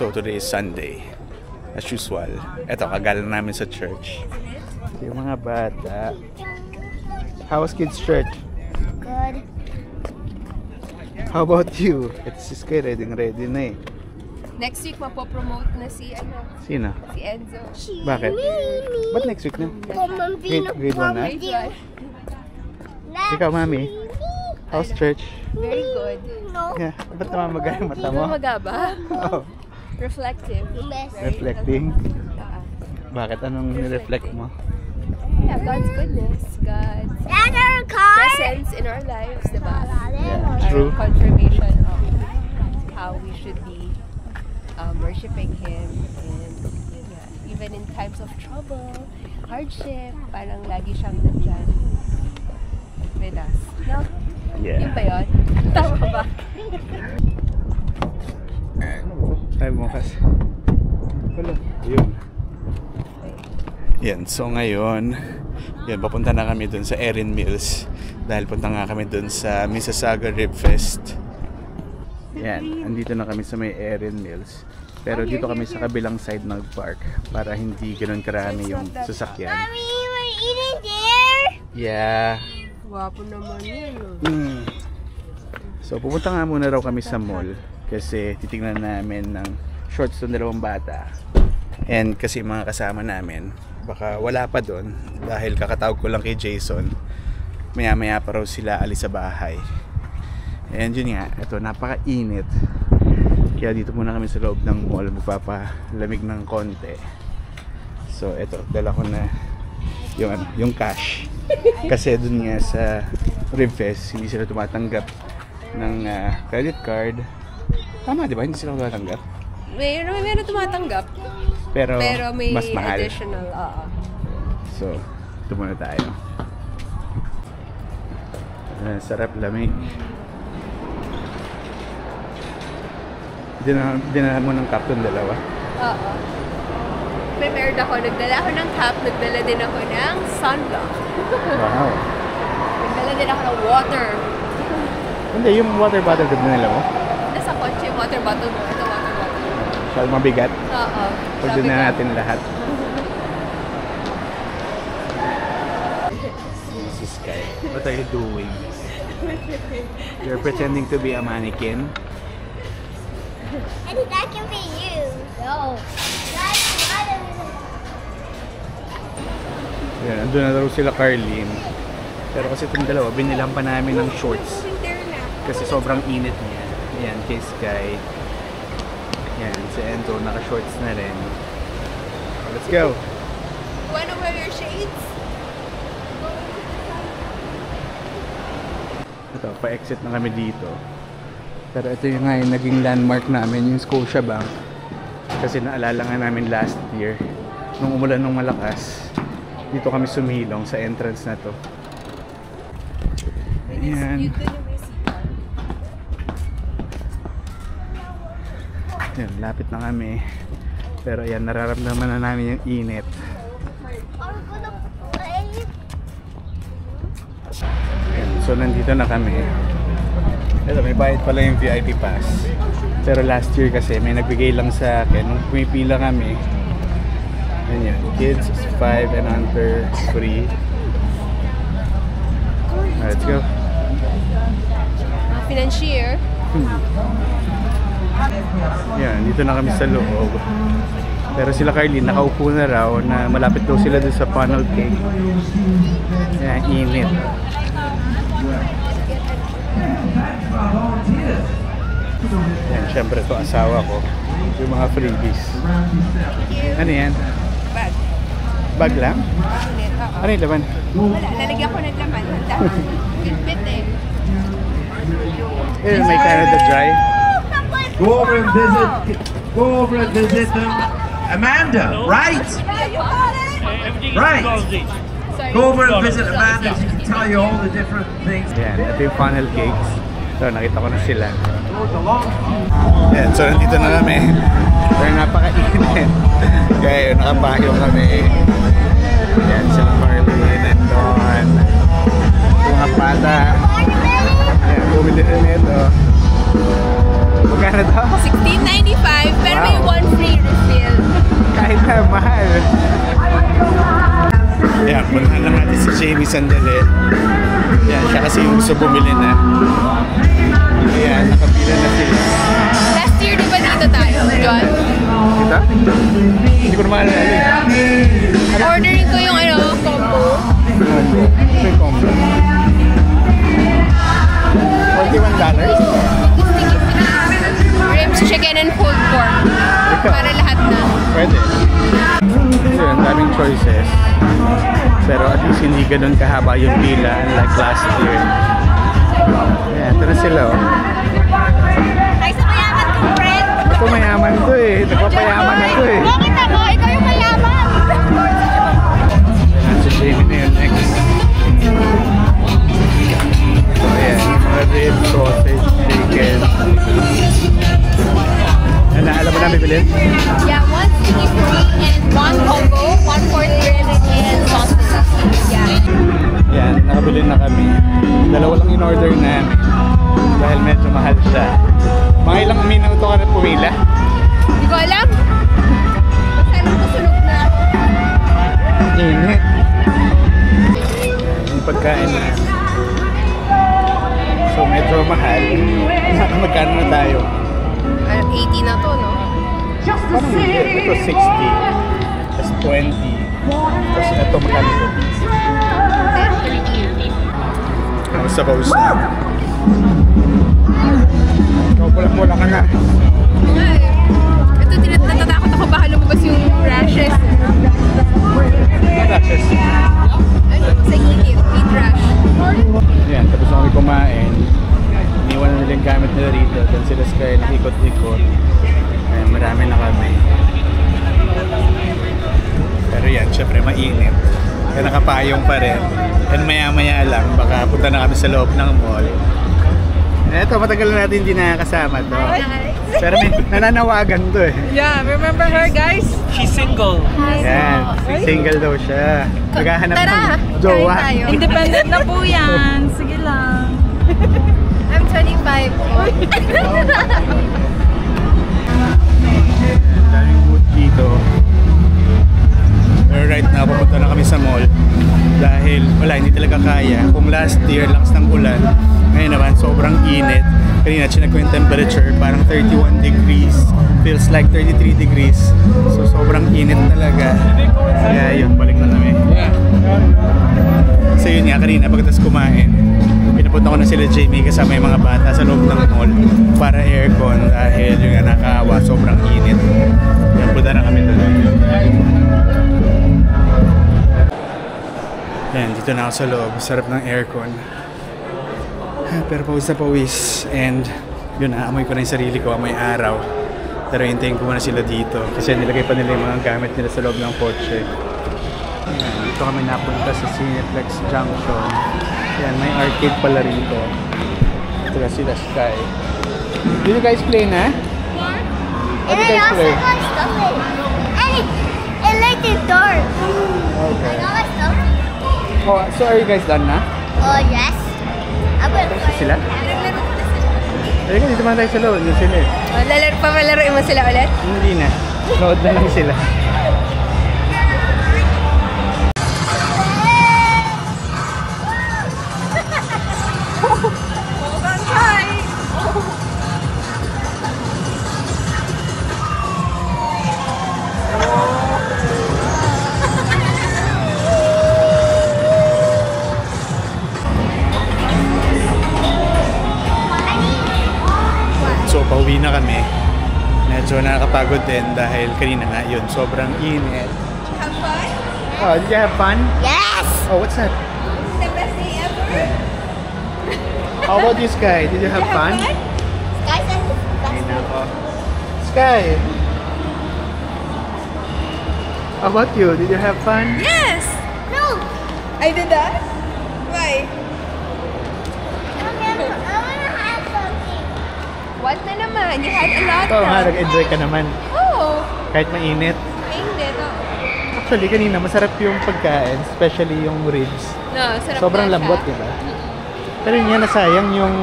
So today is Sunday. As usual. Eto, kagaling namin sa church. Yung mga bata. How was kids' church? Good. How about you? It's just good. Ready na eh. Next week mapopromote na si Sino? Si Enzo. Bakit? Ba't next week na? Grade 1 na? Ikaw, Mami? How's church? Very good. Yeah. Ba't namamaga yung mata mo? Namamaga ba? Oh. Reflective. Reflecting? Bakit? Anong nireflect mo? Yeah, God's goodness. God's presence in our lives, diba? Yeah, true. Our confirmation of how we should be worshiping Him. And yeah, even in times of trouble, hardship, parang lagi siyang nandyan with us. No? Yeah. Yun ba yun? Tama ba? Tayo mo kasi. Wala. Yun. Yan. So ngayon, yan, papunta na kami dun sa Erin Mills. Dahil punta nga kami dun sa Mississauga Rib Fest. Yan. Andito na kami sa may Erin Mills. Pero dito kami sa kabilang side ng park. Para hindi ganun karami yung sasakyan. Mommy, we're eating there? Yeah. Wapo naman yun. So pupunta nga muna raw kami sa mall. Kasi titignan namin ng shorts ng dalawang bata. And kasi mga kasama namin, baka wala pa doon. Dahil kakatawag ko lang kay Jason. Maya-maya pa raw sila alis sa bahay. And yun nga, ito napaka-init. Kaya dito muna kami sa loob ng mall, magpapalamig ng konti. So ito, dala ko na yung cash. Kasi dun nga sa Ribfest, hindi sila tumatanggap ng credit card. Tama, di ba? Hindi sila tumatanggap. Meron tumatanggap. Pero may mas mahal. Additional, So, ito muna tayo. Sarap lamig. Dinala mo ng cup yung dalawa? Oo. Prepared ako. Nagdala ako ng cup. Nagdala din ako ng sunblock. Wow. Nagdala din ako ng water. Hindi, yung water bottle na nila mo? Nasa kotse, water bottle mo. Ito, water bottle. Siya mabigat? Oo. Pag din na natin lahat. This is Sky. What are you doing? You're pretending to be a mannequin? And that can be you. No. Yan, andun na daw sila Carlene. Pero kasi itong dalawa, binilang pa namin ng shorts. Kasi sobrang init niya. Yan, kay Sky. Yan, si Enzo, naka-shorts na rin. Let's go! Wanna wear your shades? Ito, pa-exit na kami dito. Pero ito yung nga yung naging landmark namin, yung Scotiabank. Kasi naalala nga namin last year, nung umulan ng malakas, dito kami sumilong sa entrance na to. Ayan. Ayan, lapit na kami. Pero ayan, nararamdaman na namin yung init. Ayan, so nandito na kami. Ito, may bayad pala yung VIP pass. Pero last year kasi may nagbigay lang sa akin. Nung pumipila kami, ayan, kids 5 and under free. Let's go. Financier. Yan, dito na kami sa loob. Pero sila Carlene, nakaupo na raw na malapit daw sila dun sa funnel cake. Yan, init. Yan, syempre to asawa ko. Yung mga freebies. Ano yan? Bag. Bag lang? Ano yung laman? Wala, lalagyan ko ng laman. Bit eh. Eh, may Canada Dry. Go over and visit them. Amanda, right? Right. Go over and visit Amanda. She can tell you all the different things. Yan, ito yung funnel cakes. So, nakita ko na sila. Yan, so nandito na kami. Pero napaka-init. Kaya yun, nakapahyo kami. Yan, sila Marlene and Dawn. Mga pata. Yan, bumili na nito. Magkano to? $16.95, pero may sandali. Yan, siya kasi yung gusto bumili na. Ayan, nakapila na sila. Last year, di ba dito tayo, John? Kita? Hindi ko na maalala. Ordering ko yung combo. Ito yung combo. $21? Ribs, chicken, and pulled pork. Ikaw? Para lahat na. Pwede. So yun, daming choices. Pero at least hindi ganun kahaba yung pila unlike last year. Ayan, ito na sila oh. Ay, sa mayaman kong friend. Ako mayaman to eh. Nagpapayaman ako eh. Bakit ako? Ikaw yung mayaman. Ayan, si Jamie na yun next. So ayan, mga ribs, sausage, chicken. Ano, alam mo na bibilin? Yeah, 1 sticky fruit and 1 combo, 1 pork ribs and sausage. Yeah. Yan, nakabili na kami. Dalawa lang in-order namin dahil medyo mahal siya. Mga ilang minuto ka na pumila? Hindi ko alam. Basta nasunog na. Init. Yung pagkain na. So medyo mahal. Magkano na tayo? 80 na to, no? Parang hindi. Ito 60. Tapos 20. Tapos ito magkano ito? 30. Ako sa paus na. Ikaw wala ka na. Ay, ito, natatakot ako baka lumabas yung rashes. Rashes. Ano, sa init, heat rash. Yan, tapos na kami kumain. Iniwan na nila yung gamit nila rito. Doon sila sa kaya ikot-ikot. Ayan, marami na kami. Pero yan, syempre mainit. Kaya nakapayong pa rin. And maya-maya lang, baka punta na kami sa loob ng mall. Eto, matagal na natin hindi nakakasama to. Pero may nananawagan to eh. Yeah, remember her, guys? She's single. Yan, single daw siya. Naghahanap ng jowa. kain tayo. Independent na po yan. Sige lang. I'm 25 po. Daming food dito. Pero right now, papunta na kami sa mall. Dahil wala, hindi talaga kaya. Kung last year, lakas ng ulan. Ngayon naman, sobrang init. Kanina, chinag ko yung temperature. Parang 31 degrees. Feels like 33 degrees. So, sobrang init talaga. Kaya yun, balik na kami. So yun nga, kanina, pagkatapos kumain, pinapunta ko na sila Jamie kasama yung mga bata sa loob ng mall para aircon dahil yung nga nakakawa, sobrang init. Kaya punta na kami doon. Yan, dito na ako sa loob. Sarap ng aircon. Pero pawis na pawis. And yun, aamoy ko na yung sarili ko, amoy araw. Pero hintayin ko muna sila dito kasi nilagay pa nila yung mga gamit nila sa loob ng kotse. Yan, dito kami napunta sa Cineplex Junction. Yan, may arcade pala rito. Ito na sila Sky. Did you guys play na? What did you guys play? I like the dark. Okay. I like stuff. Oh, so are you guys done na? Oh, yes. I'm gonna Ito sila? Halika, dito man tayo sa loob. Yun sila eh. Pamalaroin mo sila ulit? Hindi na. Load na lang sila. So, pauwi na kami. Medyo nakakapagod din dahil kanina nga yun, sobrang init. Have fun? Oh, did you have fun? Yes. Oh, what's that? The best day ever? How about you, Sky? Did you have fun? Sky says Ay, nako. Sky! How about you? Did you have fun? Yes! no. I did that? Why? I wanna have something. What na naman? You had a lot Oo nga, now. nag-enjoy ka naman. Oh! Kahit mainit. Mainit, oh. Actually, kanina masarap yung pagkain, especially yung ribs. No, sarap Sobrang na siya. lambot, di ba? Pero yun nga, nasayang yung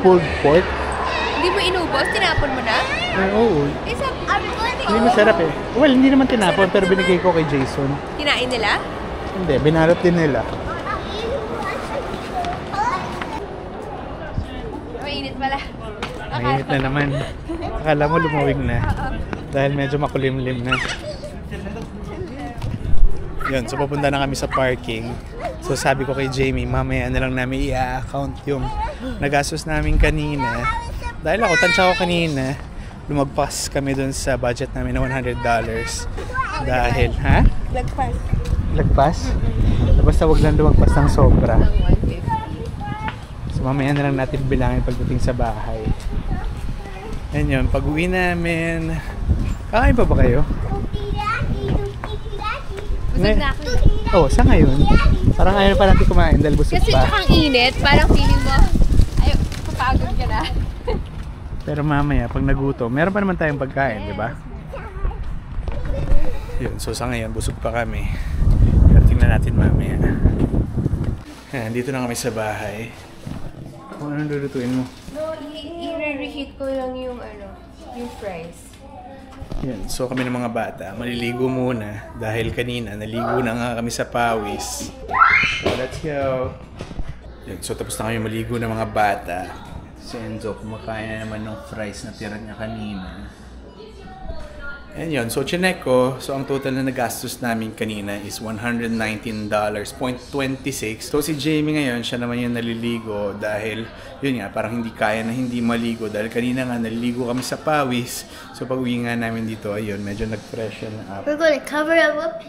pulled pork. Hindi mo inubos? Tinapon mo na? Ay, oo. Isa, Hindi masarap eh. Well, hindi naman tinapon, pero binigay ko kay Jason. kinain nila? Hindi, binalot din nila. Mainit na naman. Akala mo lumawig na. Dahil medyo makulimlim na. Yun, so papunta na kami sa parking. So sabi ko kay Jamie, mamaya na lang namin i-account yung nagastos namin kanina. Dahil ako, tansya ko kanina, lumagpas kami dun sa budget namin na $100. Dahil, ha? Lagpas. Lagpas? Basta wag lang lumagpas ng sobra. Ng 150. So mamaya na lang natin bilangin pagdating sa bahay. Yan yun, pag uwi namin, kakain pa ba kayo? Busog na ako. Oh, sa ngayon? Parang ayaw pa natin kumain dahil busog Kasi pa. tsaka ang init, parang feeling mo, ay, papagod ka na. Pero mamaya, pag nagutom, meron pa naman tayong pagkain, di ba? Yun, so sa ngayon, busog pa kami. Pero tingnan natin mamaya. Yan, dito na kami sa bahay. Kung anong lulutuin mo? No, i-reheat ko lang yung fries. Yan, so kami ng mga bata, maliligo muna dahil kanina naligo na nga kami sa pawis. So let's go! Yan, so tapos na kami maligo ng mga bata. Si Enzo kumakain na naman ng fries na tira niya kanina. And yun, so chinek ko, so ang total na nagastos namin kanina is $119.26. So si Jamie ngayon, siya naman yung naliligo dahil yun nga, parang hindi kaya na hindi maligo dahil kanina nga naliligo kami sa pawis. So pag uwi nga namin dito, ayun, medyo nag-freshen up. We're gonna cover it up.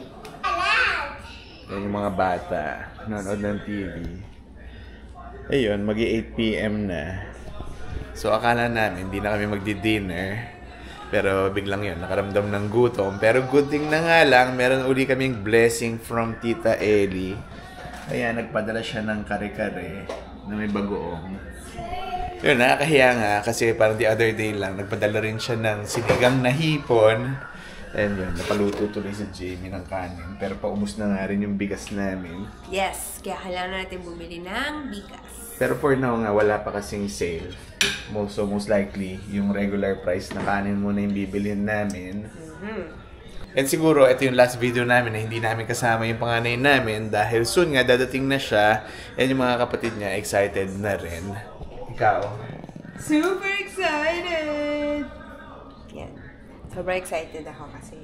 Yan yung mga bata, nanonood ng TV. Ayun, mag-8 PM na. So akala namin, hindi na kami magdi-dinner. Pero biglang yun, nakaramdam ng gutom. Pero good thing na nga lang, meron uli kaming blessing from Tita Ellie. Kaya nagpadala siya ng kare-kare na may bagoong. Yun, nakakahiya nga kasi parang the other day lang, nagpadala rin siya ng sinigang na hipon. And yun, napaluto tuloy si Jamie ng kanin. Pero paubos na nga rin yung bigas namin. Yes, kaya kailangan natin bumili ng bigas. Pero for now nga, wala pa kasing sale. So most likely, yung regular price na kanin muna yung bibilhin namin. And siguro, ito yung last video namin na hindi namin kasama yung panganay namin dahil soon nga, dadating na siya. And yung mga kapatid niya, excited na rin. Ikaw? Super excited! Yan. Sobrang excited ako kasi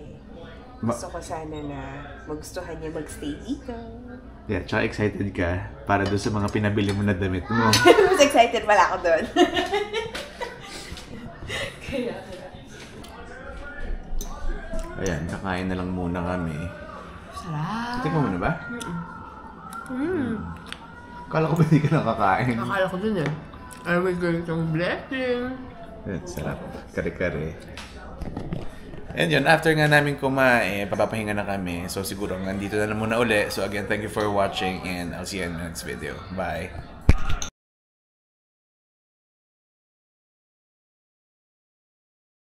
gusto ko sana na magustuhan niya magstay dito. Yeah, tsaka excited ka para doon sa mga pinabili mo na damit mo. Mas excited pala ako doon. Ayan, kakain na lang muna kami. Sarap. Tingnan mo na ba? Kala ko ba hindi ka nakakain? Akala ko dun eh. I will go itong blessing. Ayan, sarap. Kare-kare. And yun, after nga namin kumain, papapahinga na kami. So siguro, nandito na muna uli. So again, thank you for watching and I'll see you in the next video. Bye!